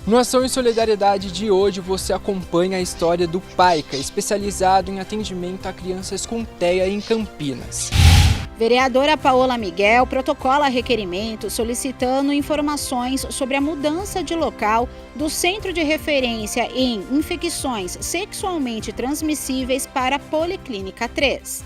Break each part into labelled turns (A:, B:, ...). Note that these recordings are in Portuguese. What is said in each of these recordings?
A: No Ação e Solidariedade de hoje você acompanha a história do PAICA, especializado em atendimento a crianças com TEA em Campinas.
B: Vereadora Paola Miguel protocola requerimento solicitando informações sobre a mudança de local do Centro de Referência em Infecções Sexualmente Transmissíveis para a Policlínica 3.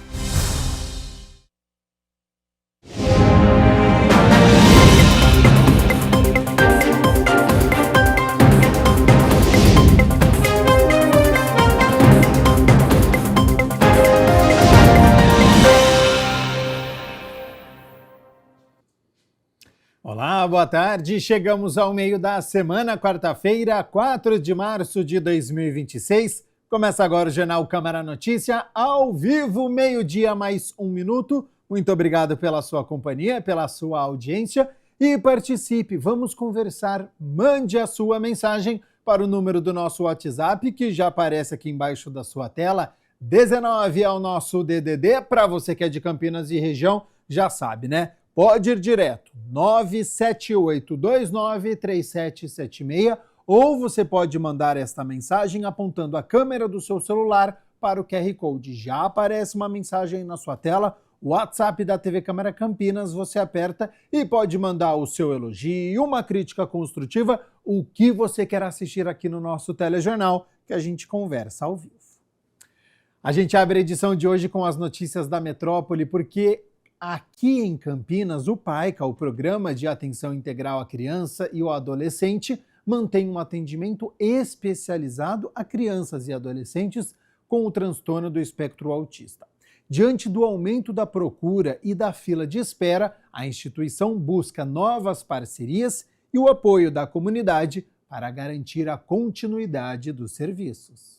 C: Olá, boa tarde. Chegamos ao meio da semana, quarta-feira, 4 de março de 2026. Começa agora o Jornal Câmara Notícia, ao vivo, meio-dia mais 1 minuto. Muito obrigado pela sua companhia, pela sua audiência e participe. Vamos conversar. Mande a sua mensagem para o número do nosso WhatsApp, que já aparece aqui embaixo da sua tela. 19 é o nosso DDD. Para você que é de Campinas e região, já sabe, né? Pode ir direto, 978293776, ou você pode mandar esta mensagem apontando a câmera do seu celular para o QR Code. Já aparece uma mensagem na sua tela, o WhatsApp da TV Câmara Campinas, você aperta e pode mandar o seu elogio, uma crítica construtiva, o que você quer assistir aqui no nosso telejornal, que a gente conversa ao vivo. A gente abre a edição de hoje com as notícias da metrópole, porque aqui em Campinas, o PAICA, o Programa de Atenção Integral à Criança e ao Adolescente, mantém um atendimento especializado a crianças e adolescentes com o transtorno do espectro autista. Diante do aumento da procura e da fila de espera, a instituição busca novas parcerias e o apoio da comunidade para garantir a continuidade dos serviços.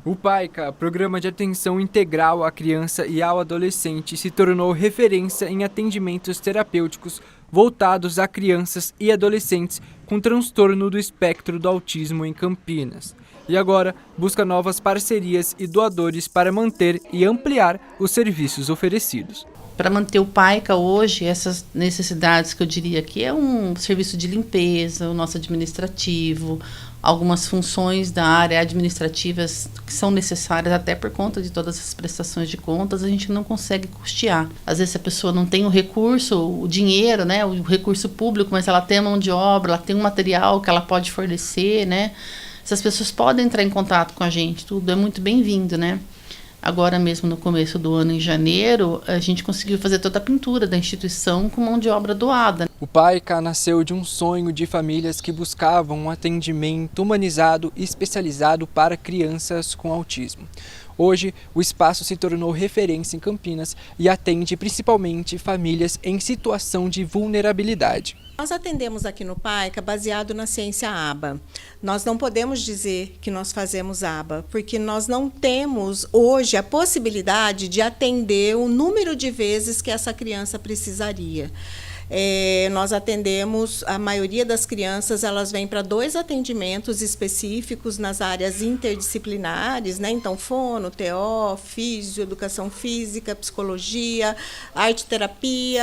A: O PAICA, Programa de Atenção Integral à Criança e ao Adolescente, se tornou referência em atendimentos terapêuticos voltados a crianças e adolescentes com transtorno do espectro do autismo em Campinas. E agora busca novas parcerias e doadores para manter e ampliar os serviços oferecidos.
D: Para manter o PAICA hoje, essas necessidades que eu diria que é um serviço de limpeza, o nosso administrativo, algumas funções da área administrativa que são necessárias até por conta de todas as prestações de contas, a gente não consegue custear. Às vezes a pessoa não tem o recurso, o dinheiro, né, o recurso público, mas ela tem a mão de obra, ela tem um material que ela pode fornecer, né? Essas pessoas podem entrar em contato com a gente, tudo é muito bem-vindo, né? Agora mesmo no começo do ano, em janeiro, a gente conseguiu fazer toda a pintura da instituição com mão de obra doada.
A: O PAICA nasceu de um sonho de famílias que buscavam um atendimento humanizado e especializado para crianças com autismo. Hoje, o espaço se tornou referência em Campinas e atende principalmente famílias em situação de vulnerabilidade.
E: Nós atendemos aqui no PAICA baseado na ciência ABA. Nós não podemos dizer que nós fazemos ABA, porque nós não temos hoje a possibilidade de atender o número de vezes que essa criança precisaria. Nós atendemos, a maioria das crianças, elas vêm para 2 atendimentos específicos nas áreas interdisciplinares, né? Então, fono, TO, físio, educação física, psicologia, arte-terapia,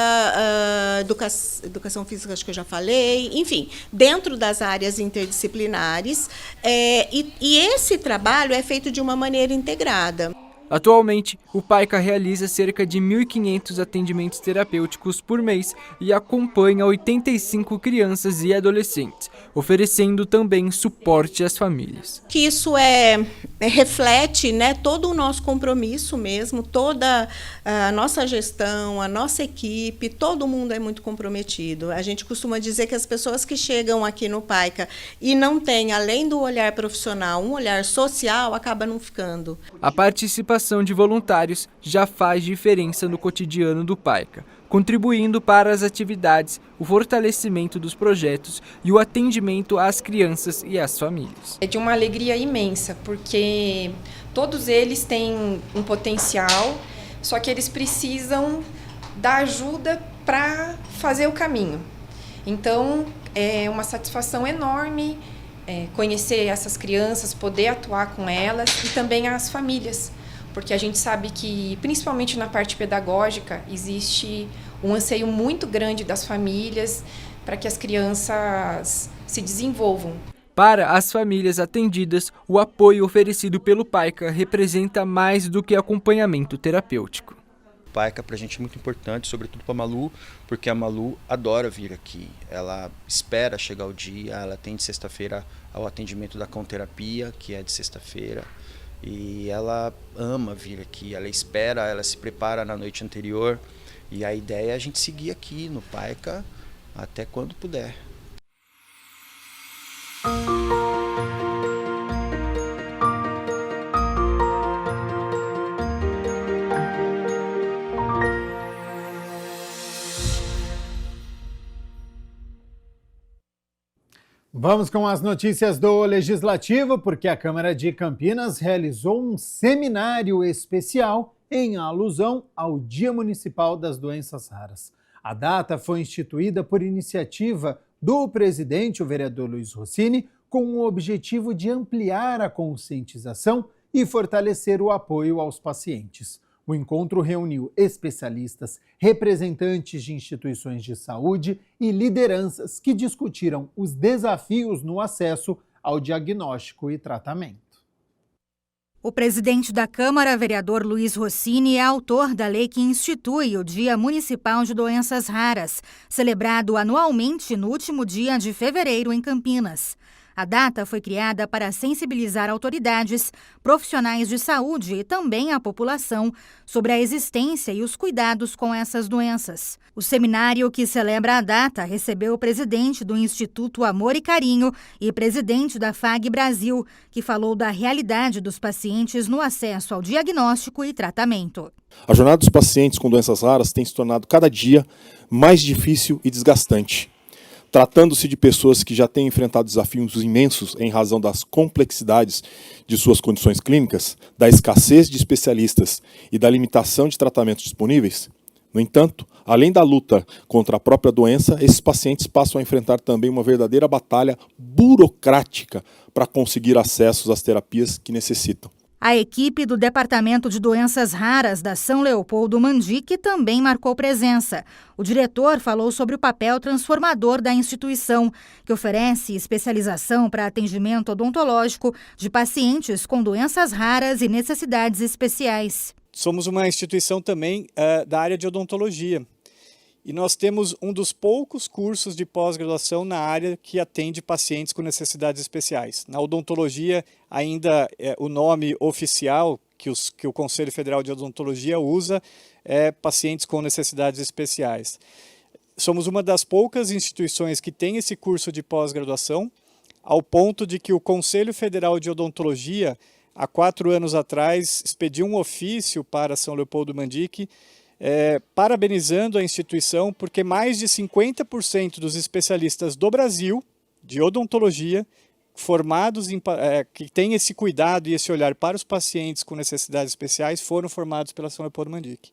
E: educação física, acho que eu já falei, enfim, dentro das áreas interdisciplinares, e esse trabalho é feito de uma maneira integrada.
A: Atualmente, o PAICA realiza cerca de 1.500 atendimentos terapêuticos por mês e acompanha 85 crianças e adolescentes, oferecendo também suporte às famílias.
E: Que isso reflete, né, todo o nosso compromisso mesmo, toda a nossa gestão, a nossa equipe, todo mundo é muito comprometido. A gente costuma dizer que as pessoas que chegam aqui no PAICA e não têm, além do olhar profissional, um olhar social, acaba não ficando.
A: A participação de voluntários já faz diferença no cotidiano do PAICA, contribuindo para as atividades, o fortalecimento dos projetos e o atendimento às crianças e às famílias.
F: É de uma alegria imensa, porque todos eles têm um potencial, só que eles precisam da ajuda para fazer o caminho. Então, É uma satisfação enorme conhecer essas crianças, poder atuar com elas e também as famílias, porque a gente sabe que, principalmente na parte pedagógica, existe um anseio muito grande das famílias para que as crianças se desenvolvam.
A: Para as famílias atendidas, o apoio oferecido pelo PAICA representa mais do que acompanhamento terapêutico.
G: O PAICA para a gente é muito importante, sobretudo para a Malu, porque a Malu adora vir aqui. Ela espera chegar o dia, ela tem de sexta-feira ao atendimento da conterapia, que é de sexta-feira, e ela ama vir aqui, ela espera, ela se prepara na noite anterior, e a ideia é a gente seguir aqui no PAICA até quando puder.
C: Vamos com as notícias do Legislativo, porque a Câmara de Campinas realizou um seminário especial em alusão ao Dia Municipal das Doenças Raras. A data foi instituída por iniciativa do presidente, o vereador Luiz Rossini, com o objetivo de ampliar a conscientização e fortalecer o apoio aos pacientes. O encontro reuniu especialistas, representantes de instituições de saúde e lideranças que discutiram os desafios no acesso ao diagnóstico e tratamento.
H: O presidente da Câmara, vereador Luiz Rossini, é autor da lei que institui o Dia Municipal de Doenças Raras, celebrado anualmente no último dia de fevereiro em Campinas. A data foi criada para sensibilizar autoridades, profissionais de saúde e também a população sobre a existência e os cuidados com essas doenças. O seminário que celebra a data recebeu o presidente do Instituto Amor e Carinho e presidente da FAG Brasil, que falou da realidade dos pacientes no acesso ao diagnóstico e tratamento.
I: A jornada dos pacientes com doenças raras tem se tornado cada dia mais difícil e desgastante. Tratando-se de pessoas que já têm enfrentado desafios imensos em razão das complexidades de suas condições clínicas, da escassez de especialistas e da limitação de tratamentos disponíveis, no entanto, além da luta contra a própria doença, esses pacientes passam a enfrentar também uma verdadeira batalha burocrática para conseguir acessos às terapias que necessitam.
H: A equipe do Departamento de Doenças Raras da São Leopoldo Mandique também marcou presença. O diretor falou sobre o papel transformador da instituição, que oferece especialização para atendimento odontológico de pacientes com doenças raras e necessidades especiais.
J: Somos uma instituição também da área de odontologia. E nós temos um dos poucos cursos de pós-graduação na área que atende pacientes com necessidades especiais. Na odontologia, ainda o nome oficial que o Conselho Federal de Odontologia usa é pacientes com necessidades especiais. Somos uma das poucas instituições que tem esse curso de pós-graduação, ao ponto de que o Conselho Federal de Odontologia, há 4 anos atrás, expediu um ofício para São Leopoldo Mandique, parabenizando a instituição porque mais de 50% dos especialistas do Brasil de odontologia formados que têm esse cuidado e esse olhar para os pacientes com necessidades especiais foram formados pela São Leopoldo Mandique.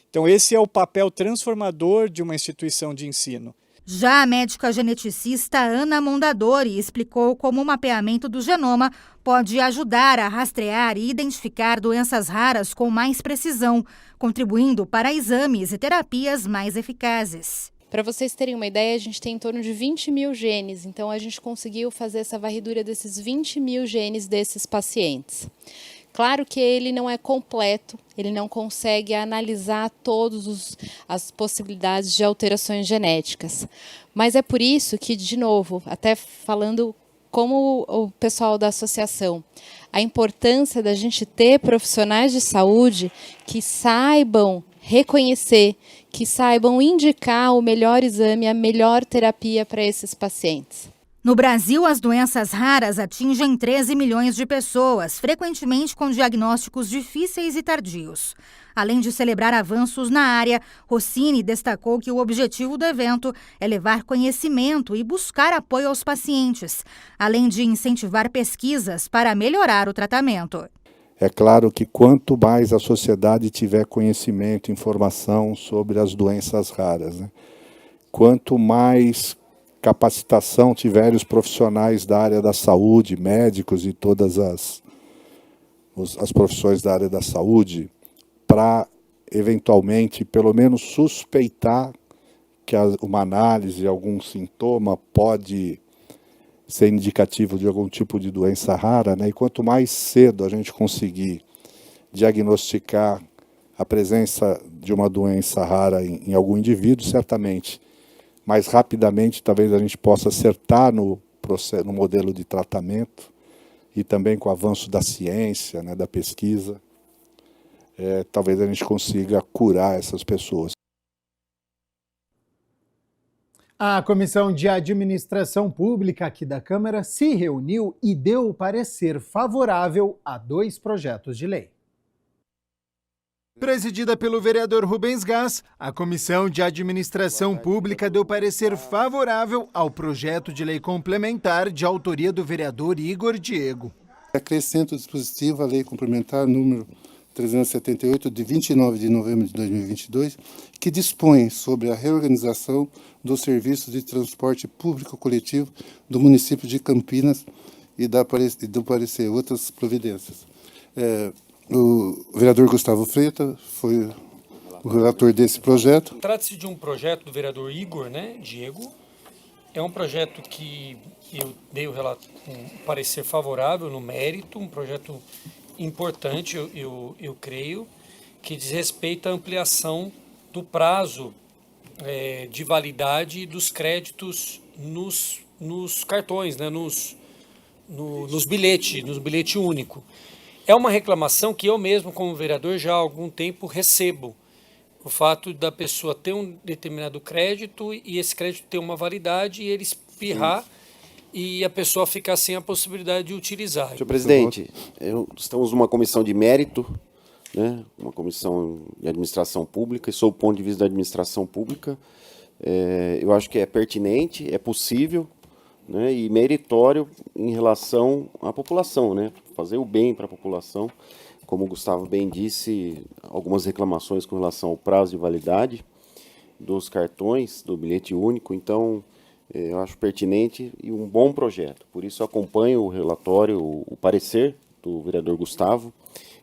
J: Então esse é o papel transformador de uma instituição de ensino.
H: Já a médica geneticista Ana Mondadori explicou como o mapeamento do genoma pode ajudar a rastrear e identificar doenças raras com mais precisão, contribuindo para exames e terapias mais eficazes.
K: Para vocês terem uma ideia, a gente tem em torno de 20 mil genes, então a gente conseguiu fazer essa varredura desses 20 mil genes desses pacientes. Claro que ele não é completo, ele não consegue analisar todas as possibilidades de alterações genéticas. Mas é por isso que, de novo, até falando como o pessoal da associação, a importância da gente ter profissionais de saúde que saibam reconhecer, que saibam indicar o melhor exame, a melhor terapia para esses pacientes.
H: No Brasil, as doenças raras atingem 13 milhões de pessoas, frequentemente com diagnósticos difíceis e tardios. Além de celebrar avanços na área, Rossini destacou que o objetivo do evento é levar conhecimento e buscar apoio aos pacientes, além de incentivar pesquisas para melhorar o tratamento.
L: É claro que quanto mais a sociedade tiver conhecimento, informação sobre as doenças raras, quanto mais capacitação, tiverem os profissionais da área da saúde, médicos e todas as profissões da área da saúde, para, eventualmente, pelo menos suspeitar que uma análise, algum sintoma pode ser indicativo de algum tipo de doença rara, né? E quanto mais cedo a gente conseguir diagnosticar a presença de uma doença rara em algum indivíduo, certamente, mais rapidamente, talvez a gente possa acertar no modelo de tratamento e também com o avanço da ciência, né, da pesquisa, talvez a gente consiga curar essas pessoas.
C: A Comissão de Administração Pública aqui da Câmara se reuniu e deu o parecer favorável a 2 projetos de lei. Presidida pelo vereador Rubens Gás, a Comissão de Administração Pública deu parecer favorável ao projeto de lei complementar de autoria do vereador Igor Diego.
M: Acrescenta o dispositivo à Lei Complementar número 378, de 29 de novembro de 2022, que dispõe sobre a reorganização dos serviços de transporte público coletivo do município de Campinas e do parecer outras providências. O vereador Gustavo Freitas foi o relator desse projeto.
N: Trata-se de um projeto do vereador Igor, Diego. É um projeto que eu dei um parecer favorável no mérito, um projeto importante, eu creio, que diz respeito à ampliação do prazo de validade dos créditos nos cartões, nos bilhetes único. É uma reclamação que eu mesmo, como vereador, já há algum tempo recebo. O fato da pessoa ter um determinado crédito e esse crédito ter uma validade e ele expirrar e a pessoa ficar sem a possibilidade de utilizar.
O: Senhor presidente, estamos numa comissão de mérito, uma comissão de administração pública, e sob o ponto de vista da administração pública, eu acho que é pertinente, é possível, e meritório em relação à população, fazer o bem para a população. Como o Gustavo bem disse, algumas reclamações com relação ao prazo de validade dos cartões, do bilhete único, então eu acho pertinente e um bom projeto. Por isso eu acompanho o relatório, o parecer do vereador Gustavo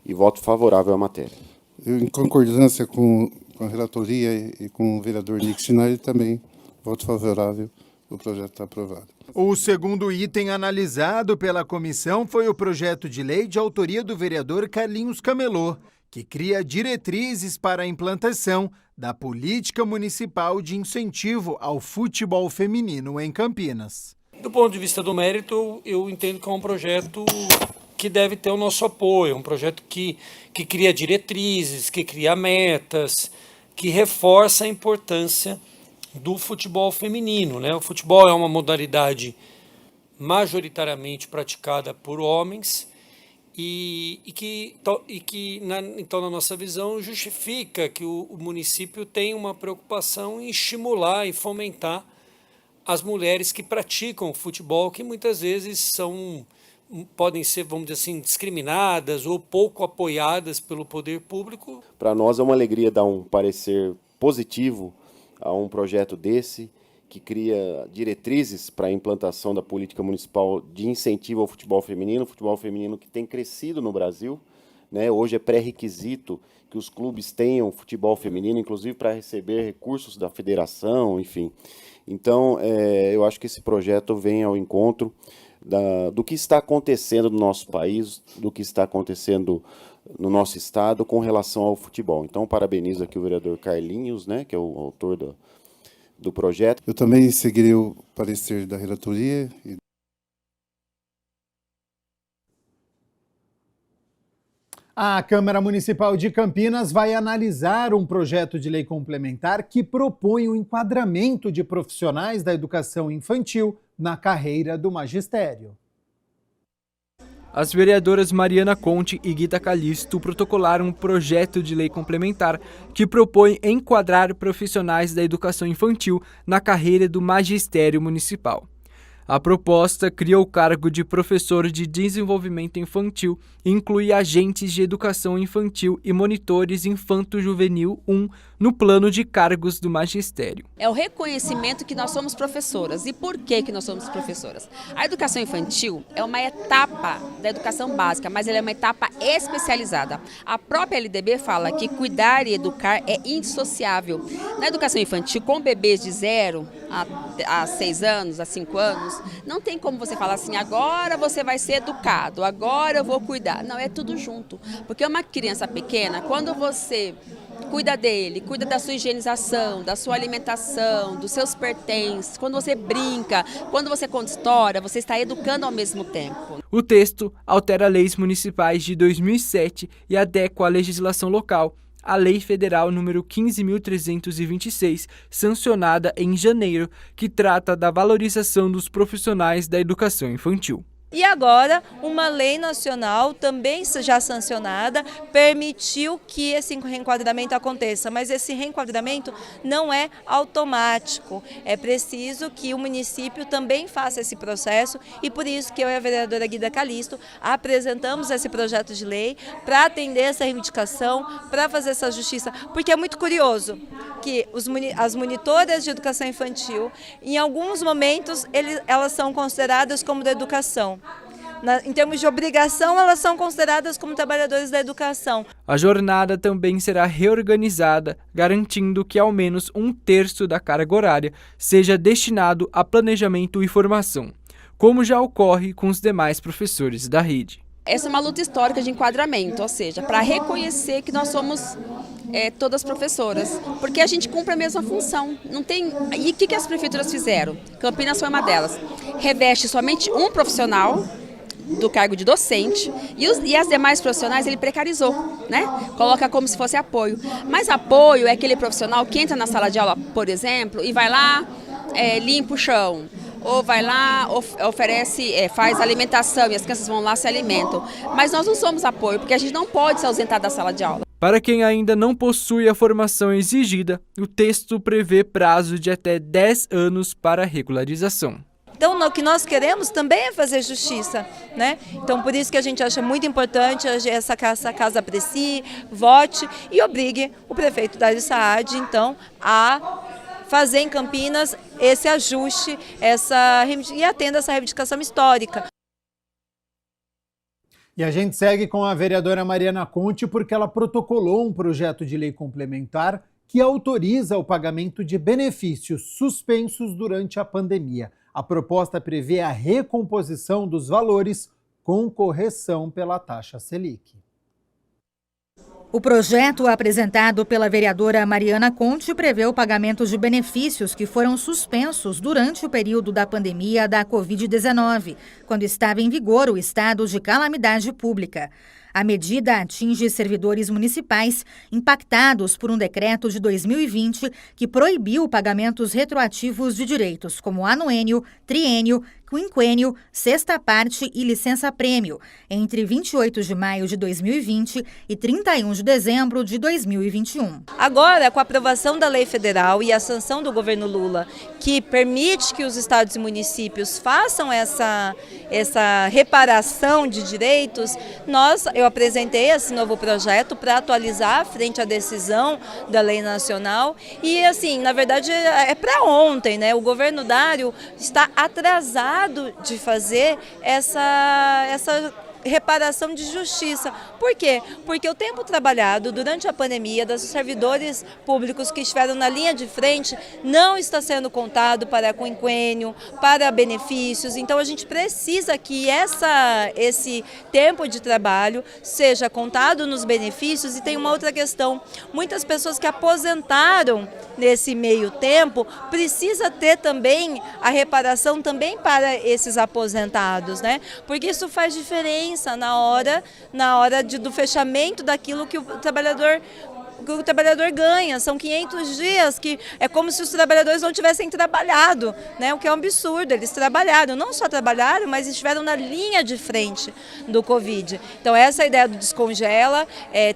O: e voto favorável à matéria.
M: Eu, em concordância com a relatoria e com o vereador Nick Sinari, também voto favorável, o projeto está aprovado.
C: O segundo item analisado pela comissão foi o projeto de lei de autoria do vereador Carlinhos Camelô, que cria diretrizes para a implantação da política municipal de incentivo ao futebol feminino em Campinas.
N: Do ponto de vista do mérito, eu entendo que é um projeto que deve ter o nosso apoio, um projeto que cria diretrizes, que cria metas, que reforça a importância do futebol feminino. O futebol é uma modalidade majoritariamente praticada por homens e que então, na nossa visão, justifica que o município tem uma preocupação em estimular e fomentar as mulheres que praticam futebol, que muitas vezes podem ser, vamos dizer assim, discriminadas ou pouco apoiadas pelo poder público.
O: Para nós é uma alegria dar um parecer positivo a um projeto desse, que cria diretrizes para a implantação da política municipal de incentivo ao futebol feminino que tem crescido no Brasil. Hoje é pré-requisito que os clubes tenham futebol feminino, inclusive para receber recursos da federação, enfim. Então, eu acho que esse projeto vem ao encontro do que está acontecendo no nosso país, do que está acontecendo no nosso estado com relação ao futebol. Então, parabenizo aqui o vereador Carlinhos, que é o autor do projeto.
M: Eu também seguirei o parecer da relatoria.
C: A Câmara Municipal de Campinas vai analisar um projeto de lei complementar que propõe o enquadramento de profissionais da educação infantil na carreira do magistério.
A: As vereadoras Mariana Conte e Guita Calisto protocolaram um projeto de lei complementar que propõe enquadrar profissionais da educação infantil na carreira do magistério municipal. A proposta cria o cargo de professor de desenvolvimento infantil e inclui agentes de educação infantil e monitores infanto-juvenil 1 no plano de cargos do magistério.
P: É o reconhecimento que nós somos professoras. E por que nós somos professoras? A educação infantil é uma etapa da educação básica, mas ela é uma etapa especializada. A própria LDB fala que cuidar e educar é indissociável. Na educação infantil, com bebês de 0 a 6 anos, a 5 anos, não tem como você falar assim, agora você vai ser educado, agora eu vou cuidar. Não, é tudo junto. Porque uma criança pequena, quando você cuida dele, cuida da sua higienização, da sua alimentação, dos seus pertences, quando você brinca, quando você conta história, você está educando ao mesmo tempo.
A: O texto altera leis municipais de 2007 e adequa a legislação local, a Lei Federal número 15.326, sancionada em janeiro, que trata da valorização dos profissionais da educação infantil.
Q: E agora, uma lei nacional, também já sancionada, permitiu que esse reenquadramento aconteça, mas esse reenquadramento não é automático. É preciso que o município também faça esse processo e por isso que eu e a vereadora Guida Calisto apresentamos esse projeto de lei para atender essa reivindicação, para fazer essa justiça, porque é muito curioso que as monitoras de educação infantil, em alguns momentos, elas são consideradas como da educação. Em termos de obrigação, elas são consideradas como trabalhadores da educação.
A: A jornada também será reorganizada, garantindo que ao menos 1/3 da carga horária seja destinado a planejamento e formação, como já ocorre com os demais professores da rede.
P: Essa é uma luta histórica de enquadramento, ou seja, para reconhecer que nós somos todas professoras, porque a gente cumpre a mesma função. Não tem. E o que as prefeituras fizeram? Campinas foi uma delas. Reveste somente um profissional do cargo de docente e as demais profissionais ele precarizou, né? Coloca como se fosse apoio. Mas apoio é aquele profissional que entra na sala de aula, por exemplo, e vai lá, limpa o chão. Ou vai lá, oferece, faz alimentação e as crianças vão lá se alimentam. Mas nós não somos apoio, porque a gente não pode se ausentar da sala de aula.
A: Para quem ainda não possui a formação exigida, o texto prevê prazo de até 10 anos para a regularização.
Q: Então, o que nós queremos também é fazer justiça, né? Então, por isso que a gente acha muito importante essa casa aprecie, vote e obrigue o prefeito Dario Saad, então, a fazer em Campinas esse ajuste e atenda essa reivindicação histórica.
C: E a gente segue com a vereadora Mariana Conte porque ela protocolou um projeto de lei complementar que autoriza o pagamento de benefícios suspensos durante a pandemia. A proposta prevê a recomposição dos valores com correção pela taxa Selic.
H: O projeto apresentado pela vereadora Mariana Conte prevê o pagamento de benefícios que foram suspensos durante o período da pandemia da Covid-19, quando estava em vigor o estado de calamidade pública. A medida atinge servidores municipais impactados por um decreto de 2020 que proibiu pagamentos retroativos de direitos como anuênio, triênio, quinquênio, sexta parte e licença-prêmio, entre 28 de maio de 2020 e 31 de dezembro de 2021.
Q: Agora, com a aprovação da lei federal e a sanção do governo Lula, que permite que os estados e municípios façam essa reparação de direitos, eu apresentei esse novo projeto para atualizar frente à decisão da lei nacional e, assim, na verdade, é para ontem, né? O governo Dário está atrasado de fazer essa reparação de justiça. Por quê? Porque o tempo trabalhado durante a pandemia dos servidores públicos que estiveram na linha de frente não está sendo contado para quinquênio, para benefícios. Então a gente precisa que esse tempo de trabalho seja contado nos benefícios. E tem uma outra questão, muitas pessoas que aposentaram nesse meio tempo precisa ter também a reparação também para esses aposentados, né? Porque isso faz diferença na hora do fechamento daquilo que o trabalhador o que o trabalhador ganha. São 500 dias que é como se os trabalhadores não tivessem trabalhado, né? O que é um absurdo. Eles trabalharam, não só trabalharam, mas estiveram na linha de frente do Covid. Então essa é a ideia do Descongela,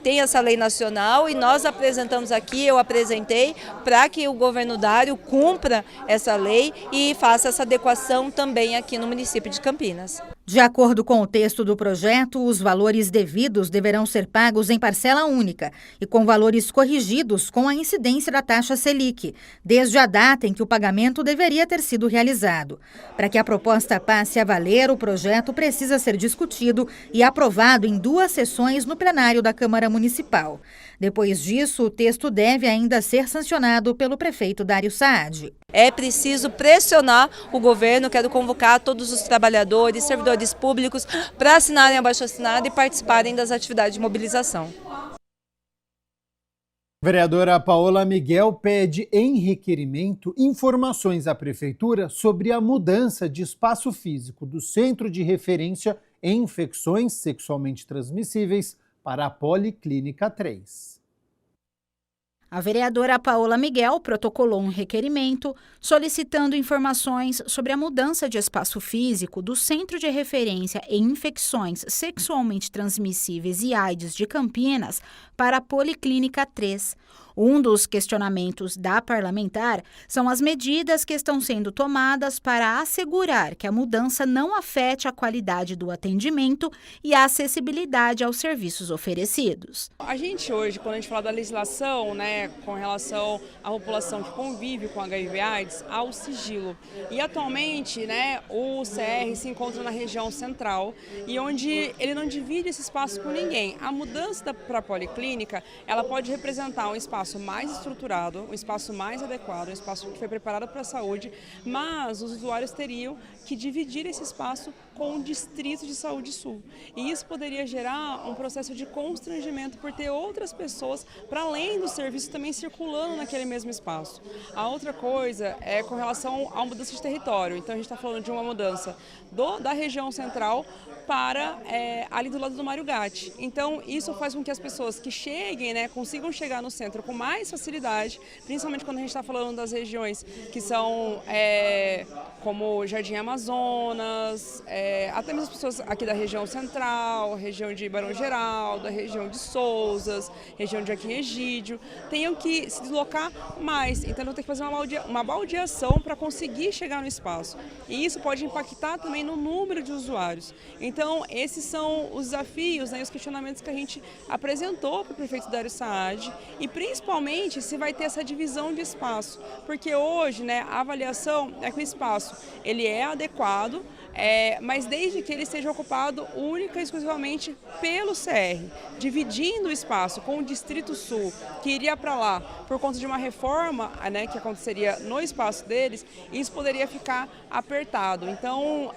Q: tem essa lei nacional e nós apresentamos aqui, eu apresentei, para que o governo Dário cumpra essa lei e faça essa adequação também aqui no município de Campinas.
H: De acordo com o texto do projeto, os valores devidos deverão ser pagos em parcela única e com valores corrigidos com a incidência da taxa Selic, desde a data em que o pagamento deveria ter sido realizado. Para que a proposta passe a valer, o projeto precisa ser discutido e aprovado em 2 sessões no plenário da Câmara Municipal. Depois disso, o texto deve ainda ser sancionado pelo prefeito Dário Saad.
Q: É preciso pressionar o governo, quero convocar todos os trabalhadores, servidores públicos para assinarem abaixo-assinado e participarem das atividades de mobilização.
C: Vereadora Paola Miguel pede em requerimento informações à Prefeitura sobre a mudança de espaço físico do Centro de Referência em Infecções Sexualmente Transmissíveis para a Policlínica 3.
B: A vereadora Paola Miguel protocolou um requerimento solicitando informações sobre a mudança de espaço físico do Centro de Referência em Infecções Sexualmente Transmissíveis e AIDS de Campinas para a Policlínica 3. Um dos questionamentos da parlamentar são as medidas que estão sendo tomadas para assegurar que a mudança não afete a qualidade do atendimento e a acessibilidade aos serviços oferecidos.
R: A gente hoje, quando a gente fala da legislação, né, com relação à população que convive com HIV/AIDS, há o sigilo. E atualmente, né, o CR se encontra na região central e onde ele não divide esse espaço com ninguém. A mudança para a policlínica, ela pode representar um espaço mais estruturado, um espaço mais adequado, um espaço que foi preparado para a saúde, mas os usuários teriam que dividir esse espaço com o Distrito de Saúde Sul. E isso poderia gerar um processo de constrangimento por ter outras pessoas, para além do serviço, também circulando naquele mesmo espaço. A outra coisa é com relação à mudança de território. Então a gente está falando de uma mudança da região central para ali do lado do Mário Gatti. Então isso faz com que as pessoas que cheguem, né, consigam chegar no centro com mais facilidade, principalmente quando a gente está falando das regiões que são como Jardim Amazonas, até mesmo as pessoas aqui da região central, região de Barão Geraldo, da região de Sousas, região de Joaquim Egídio, tenham que se deslocar mais. Então vão ter que fazer uma baldeação para conseguir chegar no espaço. E isso pode impactar também no número de usuários. Então esses são os desafios, né, os questionamentos que a gente apresentou para o prefeito Dário Saad e principalmente se vai ter essa divisão de espaço. Porque hoje, né, a avaliação é que o espaço ele é adequado, mas desde que ele seja ocupado única e exclusivamente pelo CR, dividindo o espaço com o Distrito Sul, que iria para lá por conta de uma reforma, né, que aconteceria no espaço deles, isso poderia ficar apertado. Então,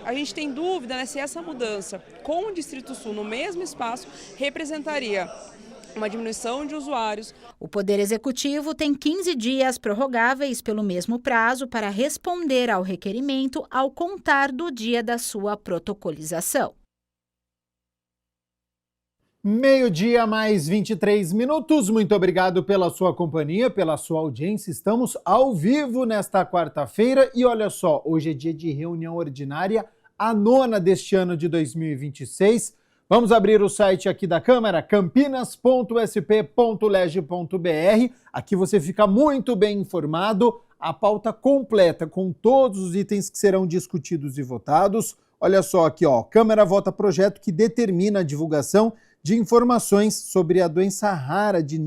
R: a gente tem dúvida, né, se essa mudança com o Distrito Sul no mesmo espaço representaria uma diminuição de usuários.
B: O Poder Executivo tem 15 dias prorrogáveis pelo mesmo prazo para responder ao requerimento ao contar do dia da sua protocolização.
C: 12:00 mais 23 minutos. Muito obrigado pela sua companhia, pela sua audiência. Estamos ao vivo nesta quarta-feira e olha só, hoje é dia de reunião ordinária, a 9ª deste ano de 2026. Vamos abrir o site aqui da Câmara, campinas.sp.leg.br. Aqui você fica muito bem informado, a pauta completa com todos os itens que serão discutidos e votados. Olha só aqui, ó, Câmara vota projeto que determina a divulgação de informações sobre a doença rara de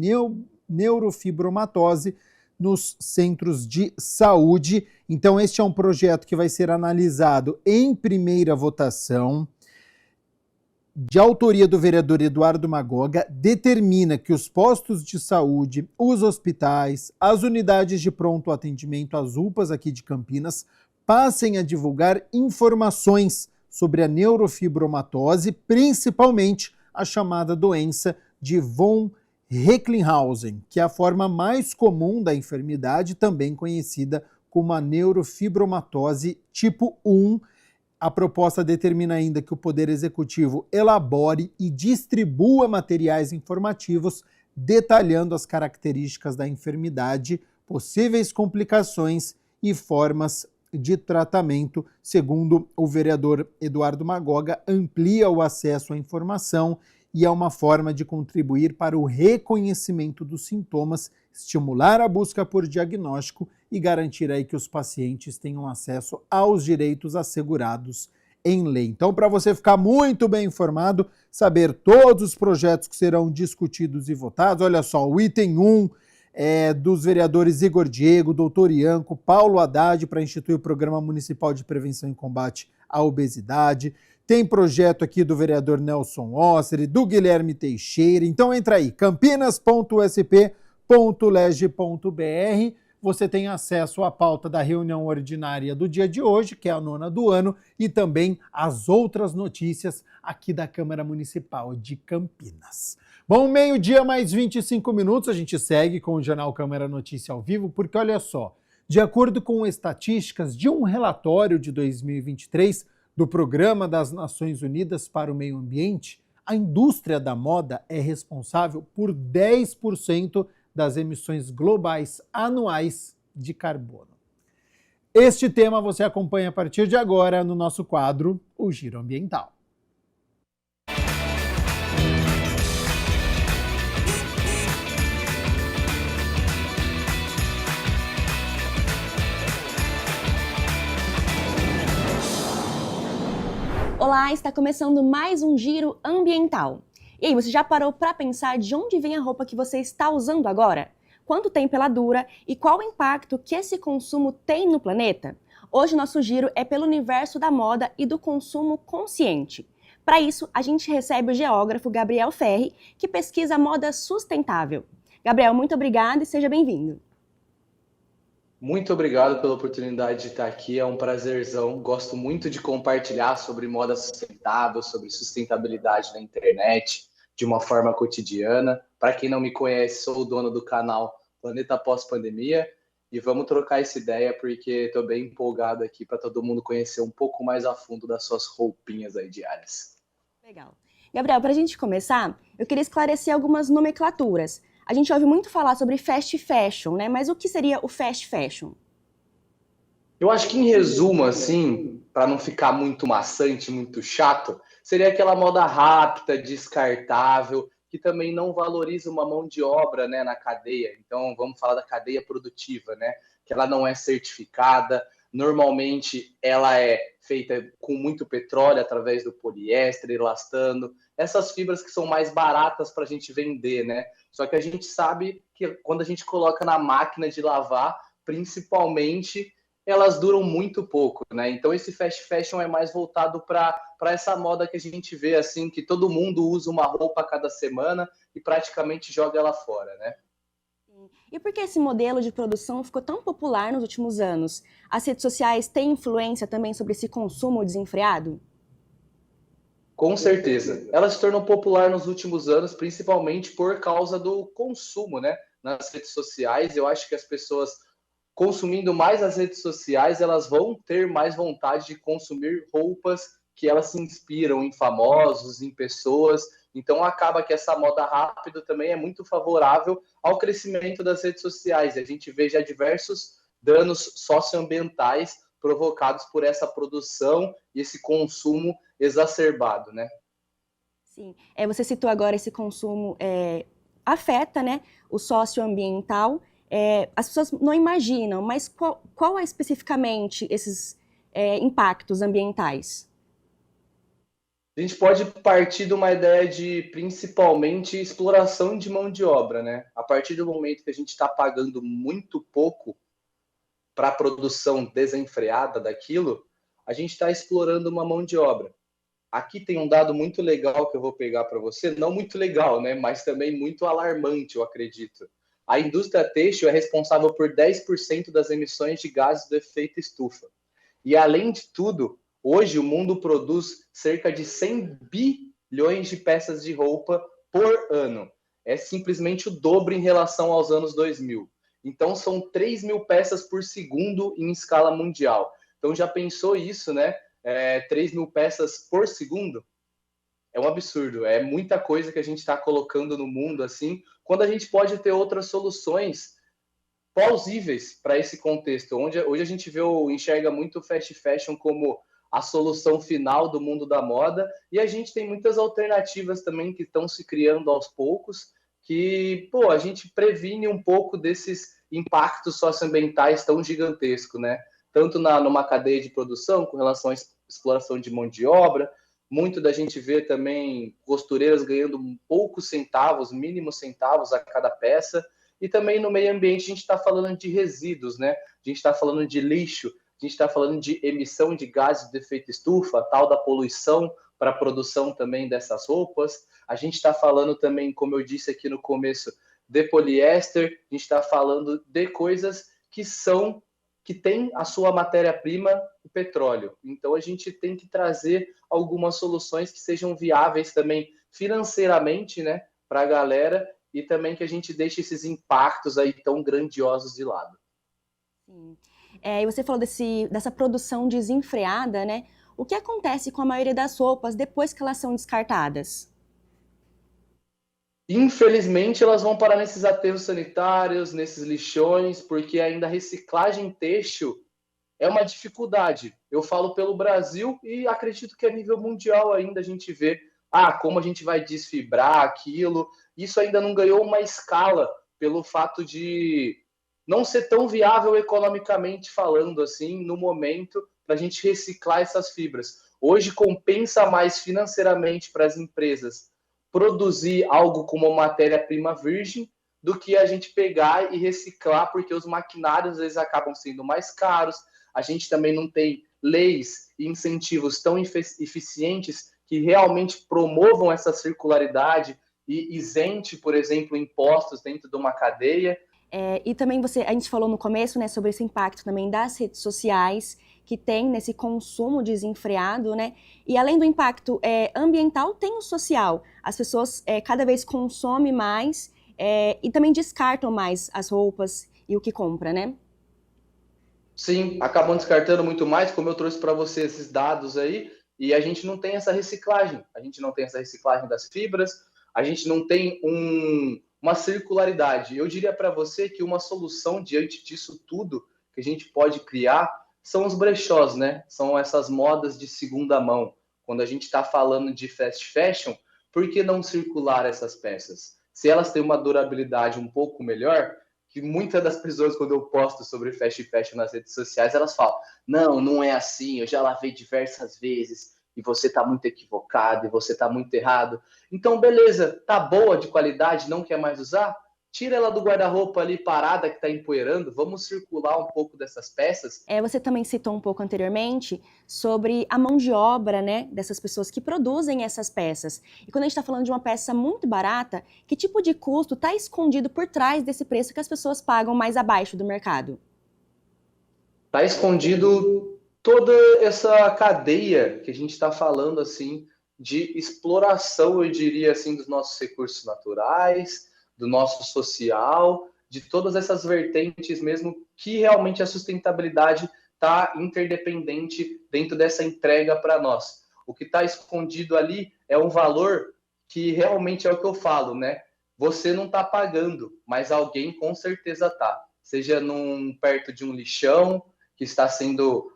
C: neurofibromatose nos centros de saúde. Então este é um projeto que vai ser analisado em primeira votação. De autoria do vereador Eduardo Magoga, determina que os postos de saúde, os hospitais, as unidades de pronto atendimento, as UPAs aqui de Campinas, passem a divulgar informações sobre a neurofibromatose, principalmente a chamada doença de von Recklinghausen, que é a forma mais comum da enfermidade, também conhecida como a neurofibromatose tipo 1. A proposta determina ainda que o Poder Executivo elabore e distribua materiais informativos detalhando as características da enfermidade, possíveis complicações e formas de tratamento. Segundo o vereador Eduardo Magoga, amplia o acesso à informação e é uma forma de contribuir para o reconhecimento dos sintomas, estimular a busca por diagnóstico e garantir aí que os pacientes tenham acesso aos direitos assegurados em lei. Então, para você ficar muito bem informado, saber todos os projetos que serão discutidos e votados, olha só, o item 1 é dos vereadores Igor Diego, Doutor Ianco, Paulo Haddad, para instituir o Programa Municipal de Prevenção e Combate à Obesidade. Tem projeto aqui do vereador Nelson Osseri, do Guilherme Teixeira. Então entra aí, campinas.sp.leg.br. Você tem acesso à pauta da reunião ordinária do dia de hoje, que é a 9ª do ano, e também as outras notícias aqui da Câmara Municipal de Campinas. Bom, 12:00 mais 25 minutos, a gente segue com o Jornal Câmara Notícia ao vivo, porque olha só, de acordo com estatísticas de um relatório de 2023 do Programa das Nações Unidas para o Meio Ambiente, a indústria da moda é responsável por 10% das emissões globais anuais de carbono. Este tema você acompanha a partir de agora no nosso quadro, o Giro Ambiental.
S: Olá, está começando mais um Giro Ambiental. E aí, você já parou para pensar de onde vem a roupa que você está usando agora? Quanto tempo ela dura e qual o impacto que esse consumo tem no planeta? Hoje nosso giro é pelo universo da moda e do consumo consciente. Para isso, a gente recebe o geógrafo Gabriel Ferri, que pesquisa moda sustentável. Gabriel, muito obrigada e seja bem-vindo.
T: Muito obrigado pela oportunidade de estar aqui, é um prazerzão. Gosto muito de compartilhar sobre moda sustentável, sobre sustentabilidade na internet, de uma forma cotidiana. Para quem não me conhece, sou o dono do canal Planeta Pós-Pandemia e vamos trocar essa ideia porque estou bem empolgado aqui para todo mundo conhecer um pouco mais a fundo das suas roupinhas aí diárias.
S: Legal. Gabriel, para a gente começar, eu queria esclarecer algumas nomenclaturas. A gente ouve muito falar sobre fast fashion, né? Mas o que seria o fast fashion?
T: Eu acho que, em resumo, assim, para não ficar muito maçante, muito chato, seria aquela moda rápida, descartável, que também não valoriza uma mão de obra, né, na cadeia. Então, vamos falar da cadeia produtiva, né? Que ela não é certificada. Normalmente, ela é feita com muito petróleo através do poliéster, elastano. Essas fibras que são mais baratas para a gente vender, né? Só que a gente sabe que quando a gente coloca na máquina de lavar, principalmente, elas duram muito pouco, né? Então esse fast fashion é mais voltado para essa moda que a gente vê, assim, que todo mundo usa uma roupa a cada semana e praticamente joga ela fora, né?
S: E por que esse modelo de produção ficou tão popular nos últimos anos? As redes sociais têm influência também sobre esse consumo desenfreado?
T: Com certeza. Ela se tornou popular nos últimos anos, principalmente por causa do consumo, né? Nas redes sociais. Eu acho que as pessoas consumindo mais as redes sociais, elas vão ter mais vontade de consumir roupas que elas se inspiram em famosos, em pessoas. Então acaba que essa moda rápida também é muito favorável ao crescimento das redes sociais. A gente vê já diversos danos socioambientais provocados por essa produção e esse consumo exacerbado, né?
S: Sim, você citou agora esse consumo afeta, né, o socioambiental. As pessoas não imaginam, mas qual é especificamente esses impactos ambientais?
T: A gente pode partir de uma ideia de, principalmente, exploração de mão de obra, né? A partir do momento que a gente está pagando muito pouco para a produção desenfreada daquilo, a gente está explorando uma mão de obra. Aqui tem um dado muito legal que eu vou pegar para você, não muito legal, né? Mas também muito alarmante, eu acredito. A indústria têxtil é responsável por 10% das emissões de gases do efeito estufa. E, além de tudo, hoje o mundo produz cerca de 100 bilhões de peças de roupa por ano. É simplesmente o dobro em relação aos anos 2000. Então, são 3.000 peças por segundo em escala mundial. Então, já pensou isso, né? 3.000 peças por segundo, é um absurdo. É muita coisa que a gente está colocando no mundo, assim, quando a gente pode ter outras soluções plausíveis para esse contexto. Hoje a gente enxerga muito o fast fashion como a solução final do mundo da moda, e a gente tem muitas alternativas também que estão se criando aos poucos, que, a gente previne um pouco desses impactos socioambientais tão gigantescos, né? Tanto numa cadeia de produção, com relação à exploração de mão de obra, muito da gente vê também costureiras ganhando poucos centavos, mínimos centavos a cada peça, e também no meio ambiente a gente está falando de resíduos, né? A gente está falando de lixo, a gente está falando de emissão de gases de efeito estufa, tal da poluição para a produção também dessas roupas. A gente está falando também, como eu disse aqui no começo, de poliéster, a gente está falando de coisas que têm a sua matéria-prima, o petróleo. Então a gente tem que trazer algumas soluções que sejam viáveis também financeiramente, né, para a galera, e também que a gente deixe esses impactos aí tão grandiosos de lado.
S: Sim. E você falou dessa produção desenfreada, né? O que acontece com a maioria das roupas depois que elas são descartadas?
T: Infelizmente, elas vão parar nesses aterros sanitários, nesses lixões, porque ainda a reciclagem têxtil é uma dificuldade. Eu falo pelo Brasil e acredito que a nível mundial ainda a gente vê como a gente vai desfibrar aquilo. Isso ainda não ganhou uma escala pelo fato de não ser tão viável economicamente falando, assim, no momento, para a gente reciclar essas fibras. Hoje compensa mais financeiramente para as empresas produzir algo como matéria-prima virgem do que a gente pegar e reciclar, porque os maquinários às vezes acabam sendo mais caros. A gente também não tem leis e incentivos tão eficientes que realmente promovam essa circularidade e isente, por exemplo, impostos dentro de uma cadeia.
S: E também a gente falou no começo, né, sobre esse impacto também das redes sociais, que tem nesse consumo desenfreado, né? E além do impacto ambiental, tem o social. As pessoas cada vez consomem mais e também descartam mais as roupas e o que compra, né?
T: Sim, acabam descartando muito mais, como eu trouxe para você esses dados aí, e a gente não tem essa reciclagem. A gente não tem essa reciclagem das fibras, a gente não tem uma circularidade. Eu diria para você que uma solução diante disso tudo que a gente pode criar são os brechós, né? São essas modas de segunda mão. Quando a gente está falando de fast fashion, por que não circular essas peças? Se elas têm uma durabilidade um pouco melhor, que muitas das pessoas, quando eu posto sobre fast fashion nas redes sociais, elas falam, não é assim, eu já lavei diversas vezes, e você está muito equivocado, e você está muito errado. Então, beleza, tá boa, de qualidade, não quer mais usar? Tira ela do guarda-roupa ali parada que está empoeirando, vamos circular um pouco dessas peças.
S: Você também citou um pouco anteriormente sobre a mão de obra, né, dessas pessoas que produzem essas peças. E quando a gente está falando de uma peça muito barata, que tipo de custo está escondido por trás desse preço que as pessoas pagam mais abaixo do mercado?
T: Está escondido toda essa cadeia que a gente está falando, assim, de exploração, eu diria assim, dos nossos recursos naturais, do nosso social, de todas essas vertentes mesmo, que realmente a sustentabilidade está interdependente dentro dessa entrega para nós. O que está escondido ali é um valor que realmente é o que eu falo, né? Você não está pagando, mas alguém com certeza está. Seja perto de um lixão, que está sendo,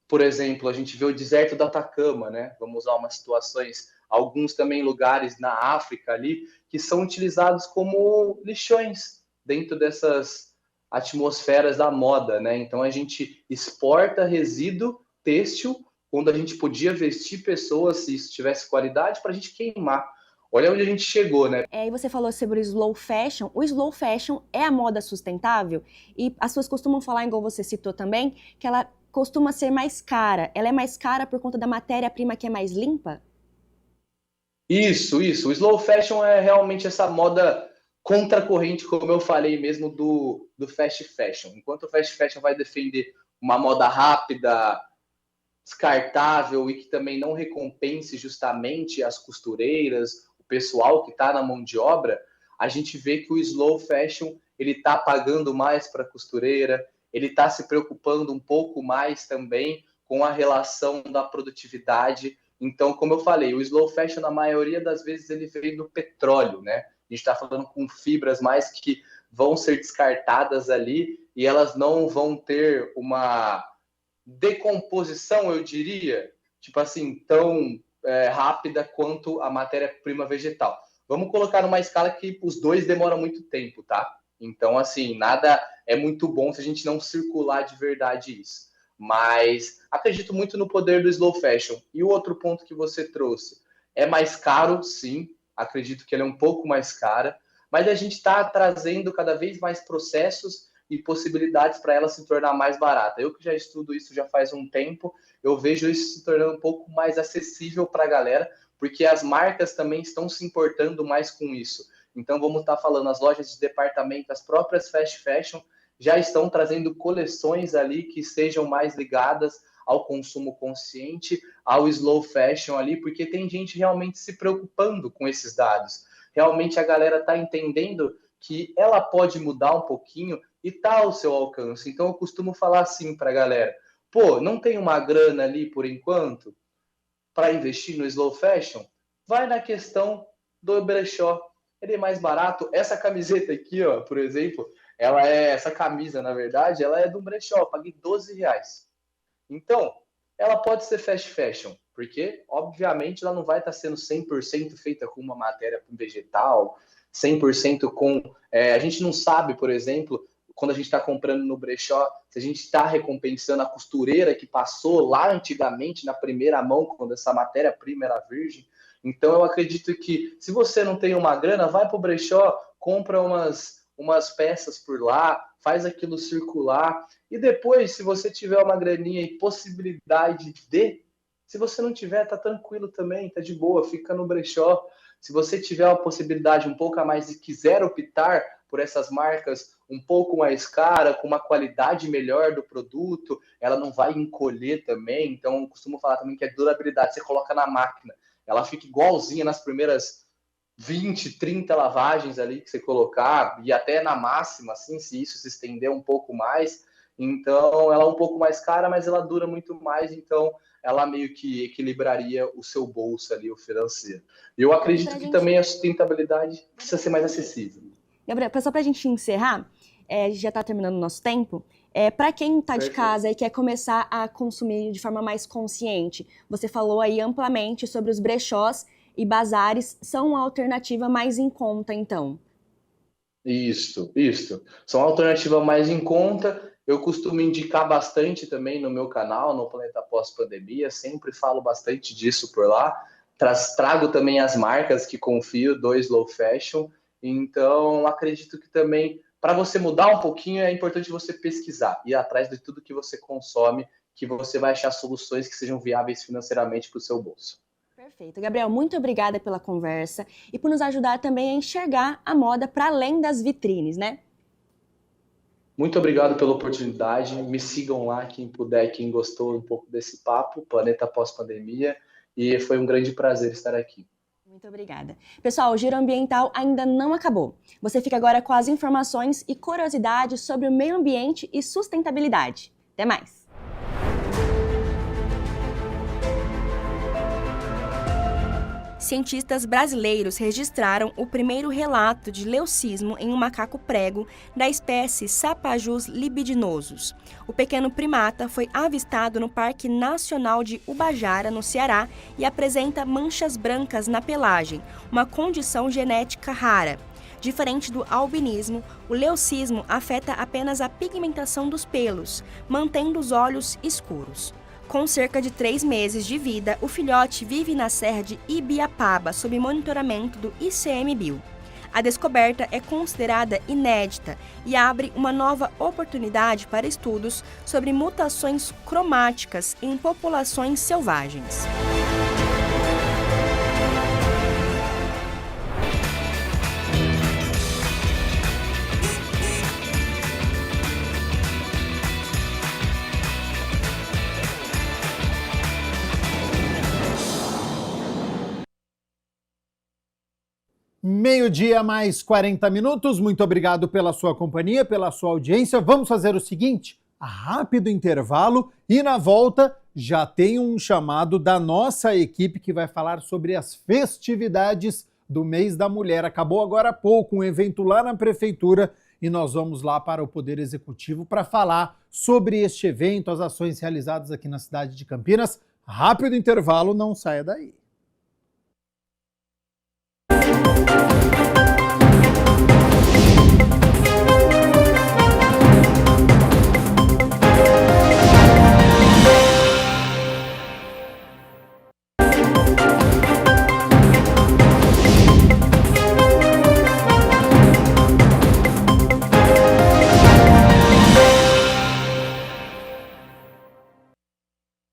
T: por exemplo, a gente vê o deserto do Atacama, né? Vamos usar umas situações, alguns também lugares na África ali, que são utilizados como lixões dentro dessas atmosferas da moda, né? Então a gente exporta resíduo têxtil, quando a gente podia vestir pessoas, se isso tivesse qualidade, para a gente queimar. Olha onde a gente chegou, né?
S: E você falou sobre o slow fashion. O slow fashion é a moda sustentável? E as pessoas costumam falar, igual você citou também, que ela costuma ser mais cara. Ela é mais cara por conta da matéria-prima que é mais limpa?
T: Isso. O slow fashion é realmente essa moda contracorrente, como eu falei mesmo, do fast fashion. Enquanto o fast fashion vai defender uma moda rápida, descartável e que também não recompense justamente as costureiras, o pessoal que está na mão de obra, a gente vê que o slow fashion ele está pagando mais para a costureira, ele está se preocupando um pouco mais também com a relação da produtividade. Então, como eu falei, o slow fashion, na maioria das vezes, ele vem do petróleo, né? A gente está falando com fibras mais que vão ser descartadas ali e elas não vão ter uma decomposição, eu diria, tipo assim, tão rápida quanto a matéria-prima vegetal. Vamos colocar numa escala que os dois demoram muito tempo, tá? Então, assim, nada é muito bom se a gente não circular de verdade isso. Mas acredito muito no poder do slow fashion. E o outro ponto que você trouxe, é mais caro, sim. Acredito que ele é um pouco mais caro. Mas a gente está trazendo cada vez mais processos e possibilidades para ela se tornar mais barata. Eu que já estudo isso já faz um tempo, eu vejo isso se tornando um pouco mais acessível para a galera, porque as marcas também estão se importando mais com isso. Então vamos estar falando, as lojas de departamento, as próprias fast fashion, já estão trazendo coleções ali que sejam mais ligadas ao consumo consciente, ao slow fashion ali, porque tem gente realmente se preocupando com esses dados. Realmente a galera está entendendo que ela pode mudar um pouquinho e tá ao seu alcance. Então eu costumo falar assim para a galera, pô, não tem uma grana ali por enquanto para investir no slow fashion? Vai na questão do brechó. Ele é mais barato. Essa camiseta aqui, ó, por exemplo, essa camisa, na verdade, ela é do brechó, eu paguei R$12. Então, ela pode ser fast fashion, porque, obviamente, ela não vai estar sendo 100% feita com uma matéria vegetal, 100% com... a gente não sabe, por exemplo, quando a gente está comprando no brechó, se a gente está recompensando a costureira que passou lá antigamente, na primeira mão, quando essa matéria-prima era virgem. Então, eu acredito que, se você não tem uma grana, vai para o brechó, compra umas peças por lá, faz aquilo circular, e depois, se você tiver uma graninha e possibilidade se você não tiver, tá tranquilo também, tá de boa, fica no brechó. Se você tiver uma possibilidade um pouco a mais e quiser optar por essas marcas um pouco mais cara, com uma qualidade melhor do produto, ela não vai encolher também, então eu costumo falar também que é durabilidade, você coloca na máquina, ela fica igualzinha nas primeiras 20, 30 lavagens ali que você colocar, e até na máxima, assim, se isso se estender um pouco mais. Então, ela é um pouco mais cara, mas ela dura muito mais, então ela meio que equilibraria o seu bolso ali, o financeiro. E eu acredito que também a sustentabilidade precisa ser mais acessível.
S: Gabriel, só para a gente encerrar, a gente já está terminando o nosso tempo, para quem está de casa e quer começar a consumir de forma mais consciente, você falou aí amplamente sobre os brechós e bazares, são uma alternativa mais em conta, então?
T: Isso. São uma alternativa mais em conta. Eu costumo indicar bastante também no meu canal, no Planeta Pós-Pandemia, sempre falo bastante disso por lá. Trago também as marcas que confio do slow fashion. Então, acredito que também, para você mudar um pouquinho, é importante você pesquisar, ir atrás de tudo que você consome, que você vai achar soluções que sejam viáveis financeiramente para o seu bolso.
S: Perfeito. Gabriel, muito obrigada pela conversa e por nos ajudar também a enxergar a moda para além das vitrines, né?
T: Muito obrigado pela oportunidade. Me sigam lá, quem puder, quem gostou um pouco desse papo, Planeta Pós-Pandemia, e foi um grande prazer estar aqui.
S: Muito obrigada. Pessoal, o Giro Ambiental ainda não acabou. Você fica agora com as informações e curiosidades sobre o meio ambiente e sustentabilidade. Até mais! Cientistas brasileiros registraram o primeiro relato de leucismo em um macaco prego da espécie Sapajus libidinosus. O pequeno primata foi avistado no Parque Nacional de Ubajara, no Ceará, e apresenta manchas brancas na pelagem, uma condição genética rara. Diferente do albinismo, o leucismo afeta apenas a pigmentação dos pelos, mantendo os olhos escuros. Com cerca de 3 meses de vida, o filhote vive na serra de Ibiapaba, sob monitoramento do ICMBio. A descoberta é considerada inédita e abre uma nova oportunidade para estudos sobre mutações cromáticas em populações selvagens.
C: Meio-dia mais 40 minutos. Muito obrigado pela sua companhia, pela sua audiência. Vamos fazer o seguinte, rápido intervalo e na volta já tem um chamado da nossa equipe que vai falar sobre as festividades do mês da mulher. Acabou agora há pouco um evento lá na prefeitura e nós vamos lá para o Poder Executivo para falar sobre este evento, as ações realizadas aqui na cidade de Campinas. Rápido intervalo, não saia daí.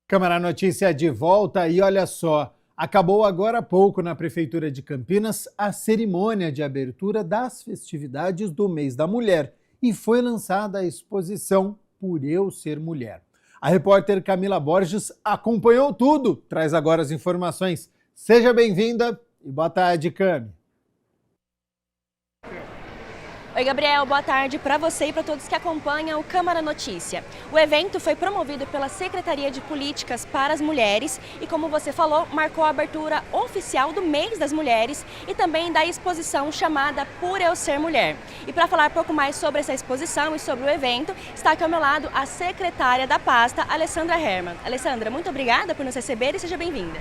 C: Câmara Notícia de volta e olha só, acabou agora há pouco na Prefeitura de Campinas a cerimônia de abertura das festividades do mês da mulher e foi lançada a exposição Por Eu Ser Mulher. A repórter Camila Borges acompanhou tudo, traz agora as informações. Seja bem-vinda e boa tarde, Cami.
S: Oi, Gabriel, boa tarde para você e para todos que acompanham o Câmara Notícia. O evento foi promovido pela Secretaria de Políticas para as Mulheres e, como você falou, marcou a abertura oficial do Mês das Mulheres e também da exposição chamada Por Eu Ser Mulher. E para falar um pouco mais sobre essa exposição e sobre o evento, está aqui ao meu lado a secretária da pasta, Alessandra Herman. Alessandra, muito obrigada por nos receber e seja bem-vinda.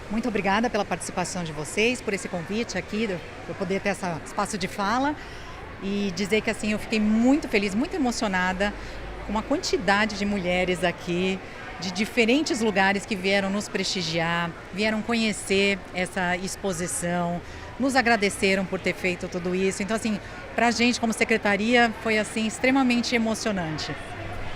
U: Muito obrigada pela participação de vocês, por esse convite aqui, para poder ter esse espaço de fala. E dizer que assim, eu fiquei muito feliz, muito emocionada com uma quantidade de mulheres aqui, de diferentes lugares que vieram nos prestigiar, vieram conhecer essa exposição, nos agradeceram por ter feito tudo isso. Então, assim, para a gente como secretaria foi assim, extremamente emocionante.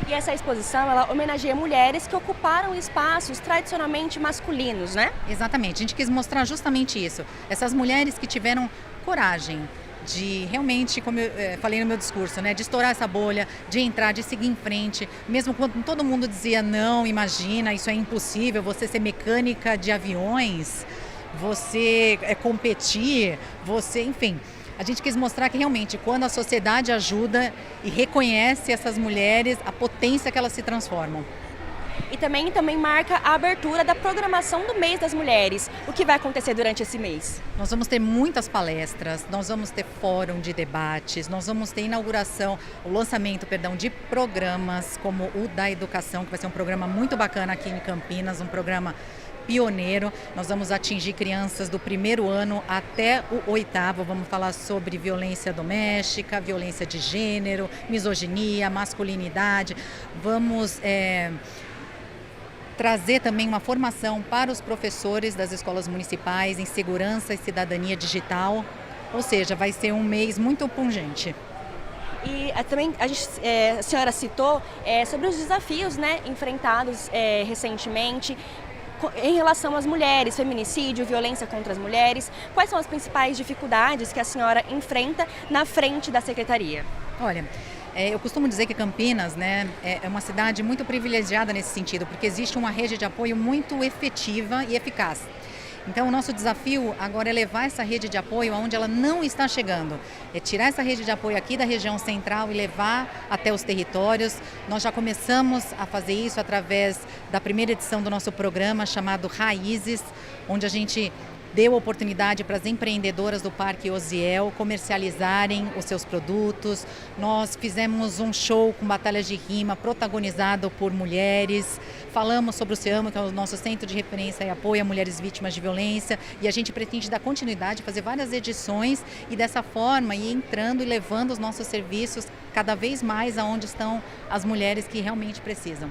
S: E essa exposição, ela homenageia mulheres que ocuparam espaços tradicionalmente masculinos, né?
U: Exatamente, a gente quis mostrar justamente isso. Essas mulheres que tiveram coragem de realmente, como eu falei no meu discurso, né, de estourar essa bolha, de entrar, de seguir em frente, mesmo quando todo mundo dizia não, imagina, isso é impossível, você ser mecânica de aviões, você competir, você, enfim. A gente quis mostrar que realmente quando a sociedade ajuda e reconhece essas mulheres, a potência que elas se transformam.
S: E também marca a abertura da programação do Mês das Mulheres. O que vai acontecer durante esse mês?
U: Nós vamos ter muitas palestras, nós vamos ter fórum de debates, nós vamos ter o lançamento de programas como o da educação, que vai ser um programa muito bacana aqui em Campinas, um programa pioneiro. Nós vamos atingir crianças do 1º ano até o 8º. Vamos falar sobre violência doméstica, violência de gênero, misoginia, masculinidade. Vamos trazer também uma formação para os professores das escolas municipais em segurança e cidadania digital, ou seja, vai ser um mês muito pungente.
S: E também a senhora citou sobre os desafios, né, enfrentados recentemente em relação às mulheres, feminicídio, violência contra as mulheres. Quais são as principais dificuldades que a senhora enfrenta na frente da secretaria?
U: Olha, eu costumo dizer que Campinas, né, é uma cidade muito privilegiada nesse sentido, porque existe uma rede de apoio muito efetiva e eficaz. Então, o nosso desafio agora é levar essa rede de apoio aonde ela não está chegando. É tirar essa rede de apoio aqui da região central e levar até os territórios. Nós já começamos a fazer isso através da primeira edição do nosso programa chamado Raízes, onde a gente deu oportunidade para as empreendedoras do Parque Osiel comercializarem os seus produtos. Nós fizemos um show com batalhas de rima protagonizado por mulheres. Falamos sobre o CEAMO, que é o nosso centro de referência e apoio a mulheres vítimas de violência. E a gente pretende dar continuidade, fazer várias edições e dessa forma ir entrando e levando os nossos serviços cada vez mais aonde estão as mulheres que realmente precisam.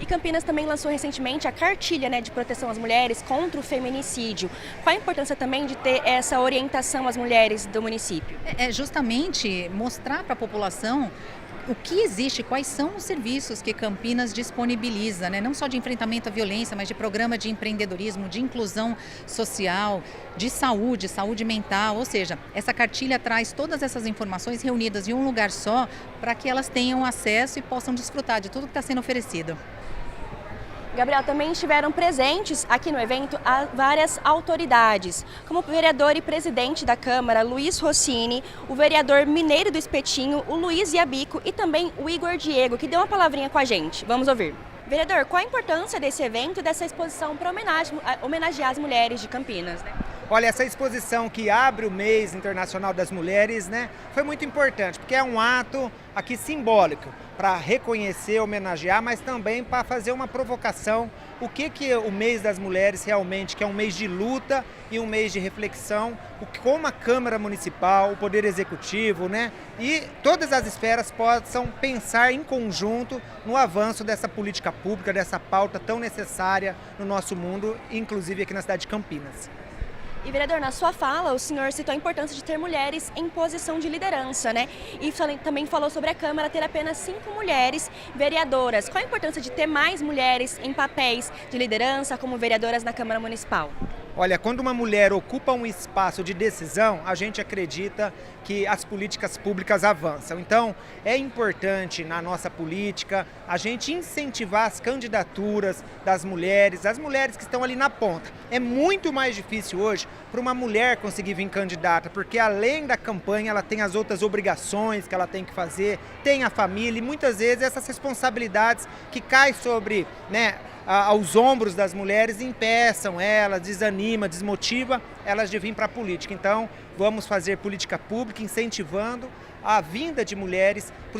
S: E Campinas também lançou recentemente a cartilha, né, de proteção às mulheres contra o feminicídio. Qual a importância também de ter essa orientação às mulheres do município?
U: É justamente mostrar para a população o que existe, quais são os serviços que Campinas disponibiliza, né? Não só de enfrentamento à violência, mas de programa de empreendedorismo, de inclusão social, de saúde mental. Ou seja, essa cartilha traz todas essas informações reunidas em um lugar só para que elas tenham acesso e possam desfrutar de tudo que está sendo oferecido.
S: Gabriel, também estiveram presentes aqui no evento várias autoridades, como o vereador e presidente da Câmara, Luiz Rossini, o vereador mineiro do Espetinho, o Luiz Iabico e também o Igor Diego, que deu uma palavrinha com a gente. Vamos ouvir. Vereador, qual a importância desse evento e dessa exposição para homenagear as mulheres de Campinas, né?
D: Olha, essa exposição que abre o mês internacional das mulheres, né, foi muito importante, porque é um ato aqui simbólico para reconhecer, homenagear, mas também para fazer uma provocação. O que o mês das mulheres realmente, que é um mês de luta e um mês de reflexão, como a Câmara Municipal, o Poder Executivo, né, e todas as esferas possam pensar em conjunto no avanço dessa política pública, dessa pauta tão necessária no nosso mundo, inclusive aqui na cidade de Campinas.
S: E, vereador, na sua fala, o senhor citou a importância de ter mulheres em posição de liderança, né? E também falou sobre a Câmara ter apenas 5 mulheres vereadoras. Qual a importância de ter mais mulheres em papéis de liderança como vereadoras na Câmara Municipal?
D: Olha, quando uma mulher ocupa um espaço de decisão, a gente acredita que as políticas públicas avançam. Então, é importante na nossa política a gente incentivar as candidaturas das mulheres, as mulheres que estão ali na ponta. É muito mais difícil hoje para uma mulher conseguir vir candidata, porque além da campanha ela tem as outras obrigações que ela tem que fazer, tem a família e muitas vezes essas responsabilidades que caem sobre, né, aos ombros das mulheres impeçam elas, desanima, desmotiva elas de vir para a política. Então, vamos fazer política pública incentivando a vinda de mulheres para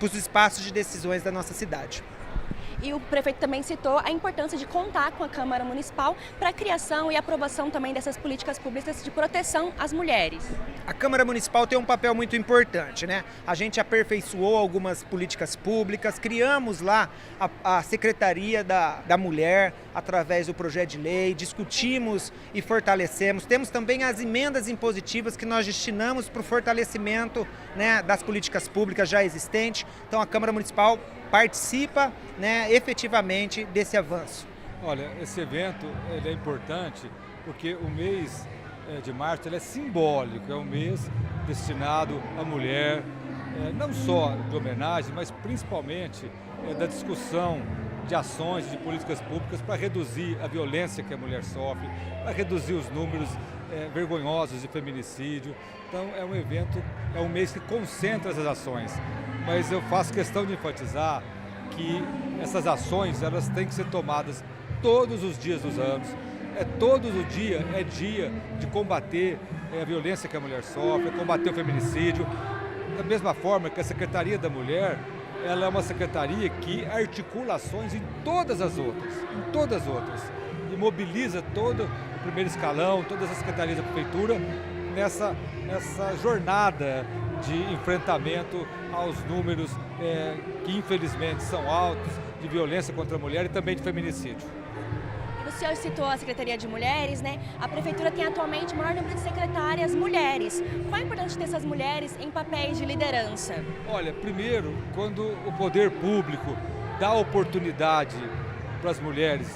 D: os espaços de decisões da nossa cidade.
S: E o prefeito também citou a importância de contar com a Câmara Municipal para a criação e aprovação também dessas políticas públicas de proteção às mulheres.
D: A Câmara Municipal tem um papel muito importante, né? A gente aperfeiçoou algumas políticas públicas, criamos lá a Secretaria da Mulher através do projeto de lei, discutimos e fortalecemos. Temos também as emendas impositivas que nós destinamos para o fortalecimento, né, das políticas públicas já existentes. Então a Câmara Municipal participa, né, efetivamente desse avanço.
V: Olha, esse evento ele é importante porque o mês de março ele é simbólico, é um mês destinado à mulher, não só de homenagem, mas principalmente da discussão de ações, de políticas públicas para reduzir a violência que a mulher sofre, para reduzir os números vergonhosos de feminicídio. Então é um evento, é um mês que concentra essas ações. Mas eu faço questão de enfatizar que essas ações elas têm que ser tomadas todos os dias dos anos. Todos os dias é dia de combater a violência que a mulher sofre, combater o feminicídio. Da mesma forma que a Secretaria da Mulher, ela é uma secretaria que articula ações em todas as outras, e mobiliza todo o primeiro escalão, todas as secretarias da prefeitura nessa jornada de enfrentamento aos números que infelizmente são altos de violência contra a mulher e também de feminicídio.
S: O senhor citou a Secretaria de Mulheres, né? A Prefeitura tem atualmente o maior número de secretárias mulheres. Qual a importância de ter essas mulheres em papéis de liderança?
V: Olha, primeiro, quando o poder público dá oportunidade para as mulheres,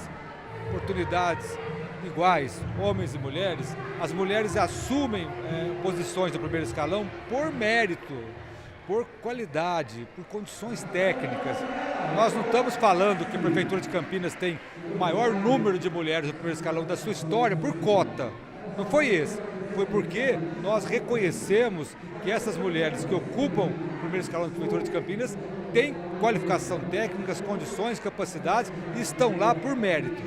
V: oportunidades iguais, homens e mulheres, as mulheres assumem posições do primeiro escalão por mérito, por qualidade, por condições técnicas. Nós não estamos falando que a Prefeitura de Campinas tem o maior número de mulheres no primeiro escalão da sua história por cota. Não foi esse. Foi porque nós reconhecemos que essas mulheres que ocupam o primeiro escalão da Prefeitura de Campinas têm qualificação técnica, condições, capacidades e estão lá por mérito.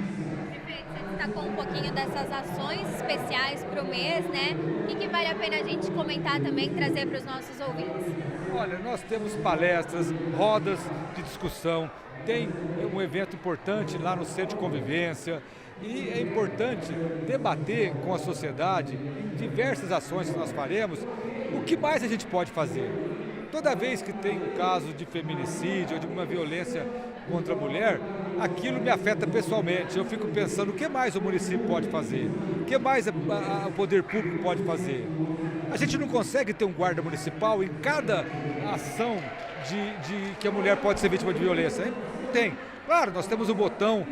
W: Destacou um pouquinho dessas ações especiais para o mês, né? O que vale a pena a gente comentar também, trazer para os nossos ouvintes?
V: Olha, nós temos palestras, rodas de discussão, tem um evento importante lá no Centro de Convivência e é importante debater com a sociedade em diversas ações que nós faremos, o que mais a gente pode fazer. Toda vez que tem um caso de feminicídio ou de uma violência contra a mulher, aquilo me afeta pessoalmente. Eu fico pensando o que mais o município pode fazer, o que mais o poder público pode fazer. A gente não consegue ter um guarda municipal em cada ação de que a mulher pode ser vítima de violência. Não tem. Claro, nós temos um botão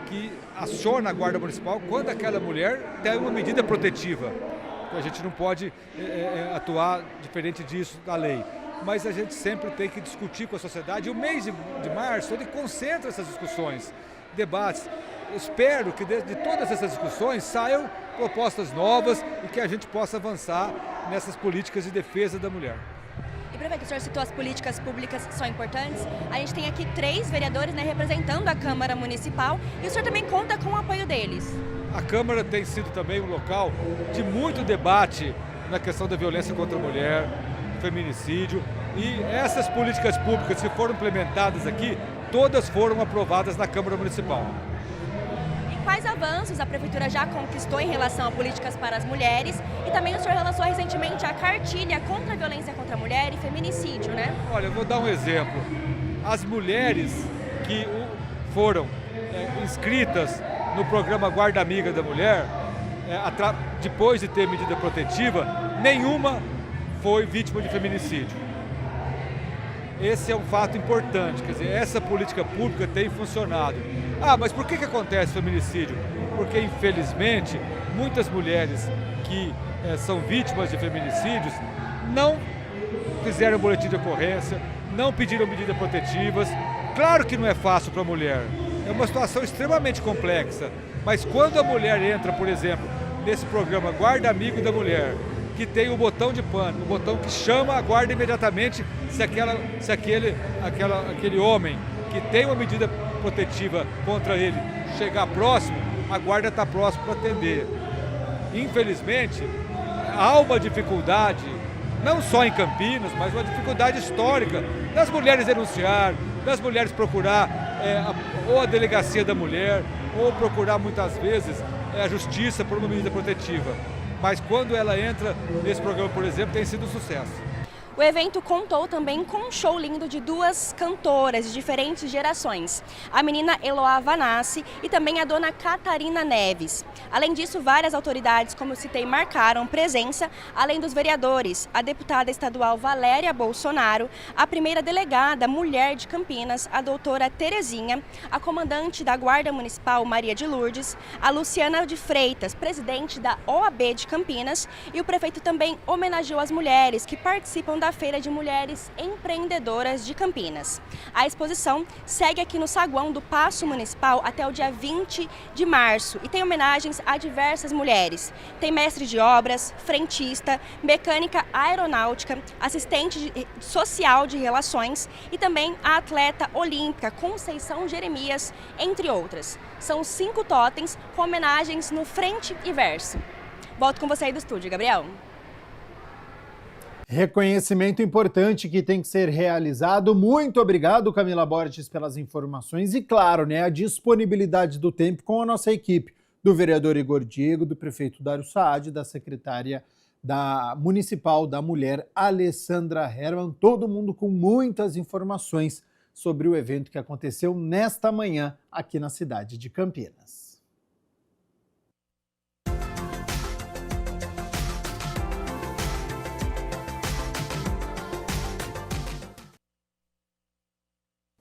V: que aciona a guarda municipal quando aquela mulher tem uma medida protetiva. A gente não pode atuar diferente disso da lei. Mas a gente sempre tem que discutir com a sociedade. E o mês de março, ele concentra essas discussões, debates. Eu espero que de todas essas discussões saiam propostas novas e que a gente possa avançar nessas políticas de defesa da mulher.
S: E, prefeito, o senhor citou as políticas públicas que são importantes. A gente tem aqui 3 vereadores, né, representando a Câmara Municipal, e o senhor também conta com o apoio deles.
V: A Câmara tem sido também um local de muito debate na questão da violência contra a mulher, feminicídio, e essas políticas públicas que foram implementadas aqui, todas foram aprovadas na Câmara Municipal.
S: E quais avanços a Prefeitura já conquistou em relação a políticas para as mulheres? E também o senhor lançou recentemente a cartilha contra a violência contra a mulher e feminicídio, né?
V: Olha, eu vou dar um exemplo. As mulheres que foram inscritas no programa Guarda Amiga da Mulher, depois de ter medida protetiva, nenhuma foi vítima de feminicídio. Esse é um fato importante, quer dizer, essa política pública tem funcionado. Mas por que acontece feminicídio? Porque, infelizmente, muitas mulheres que são vítimas de feminicídios não fizeram boletim de ocorrência, não pediram medidas protetivas. Claro que não é fácil para a mulher, é uma situação extremamente complexa, mas quando a mulher entra, por exemplo, nesse programa Guarda Amigo da Mulher, que tem o botão de pânico, o botão que chama a guarda imediatamente se aquele homem que tem uma medida protetiva contra ele chegar próximo, a guarda está próximo para atender. Infelizmente, há uma dificuldade, não só em Campinas, mas uma dificuldade histórica das mulheres denunciar, das mulheres procurar ou a delegacia da mulher, ou procurar muitas vezes a justiça por uma medida protetiva. Mas quando ela entra nesse programa, por exemplo, tem sido um sucesso.
S: O evento contou também com um show lindo de 2 cantoras de diferentes gerações, a menina Eloá Vanassi e também a dona Catarina Neves. Além disso, várias autoridades, como eu citei, marcaram presença, além dos vereadores, a deputada estadual Valéria Bolsonaro, a primeira delegada mulher de Campinas, a doutora Terezinha, a comandante da Guarda Municipal Maria de Lourdes, a Luciana de Freitas, presidente da OAB de Campinas, e o prefeito também homenageou as mulheres que participam da Feira de Mulheres Empreendedoras de Campinas. A exposição segue aqui no saguão do Paço Municipal até o dia 20 de março e tem homenagens a diversas mulheres. Tem mestre de obras, frentista, mecânica aeronáutica, assistente social de relações e também a atleta olímpica Conceição Jeremias, entre outras. São 5 totens com homenagens no frente e verso. Volto com você aí do estúdio, Gabriel.
C: Reconhecimento importante que tem que ser realizado. Muito obrigado, Camila Borges, pelas informações e, claro, a disponibilidade do tempo com a nossa equipe, do vereador Igor Diego, do prefeito Dário Saad, da secretária municipal da Mulher, Alessandra Herman, todo mundo com muitas informações sobre o evento que aconteceu nesta manhã aqui na cidade de Campinas.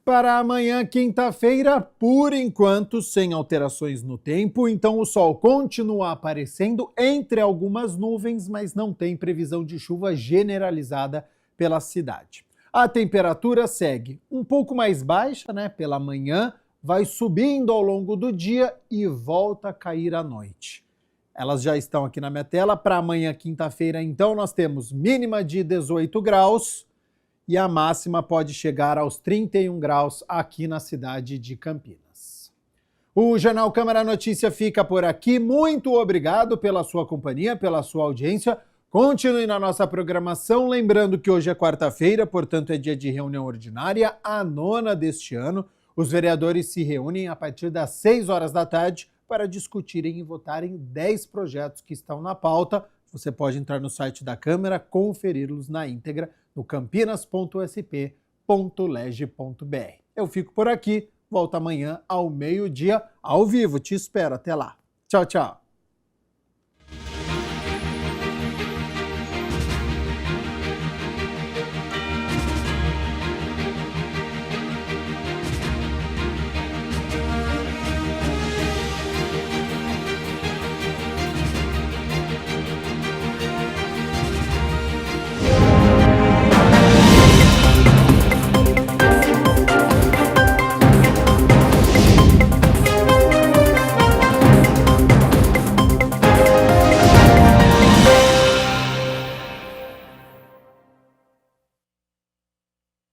C: Para amanhã, quinta-feira, por enquanto, sem alterações no tempo, então o sol continua aparecendo entre algumas nuvens, mas não tem previsão de chuva generalizada pela cidade. A temperatura segue um pouco mais baixa, pela manhã, vai subindo ao longo do dia e volta a cair à noite. Elas já estão aqui na minha tela. Para amanhã, quinta-feira, então, nós temos mínima de 18 graus, e a máxima pode chegar aos 31 graus aqui na cidade de Campinas. O Jornal Câmara Notícia fica por aqui. Muito obrigado pela sua companhia, pela sua audiência. Continue na nossa programação. Lembrando que hoje é quarta-feira, portanto é dia de reunião ordinária, a 9ª deste ano. Os vereadores se reúnem a partir das 6 horas da tarde para discutirem e votarem 10 projetos que estão na pauta. Você pode entrar no site da Câmara, conferi-los na íntegra no campinas.sp.leg.br. Eu fico por aqui, volto amanhã ao meio-dia, ao vivo. Te espero, até lá. Tchau, tchau.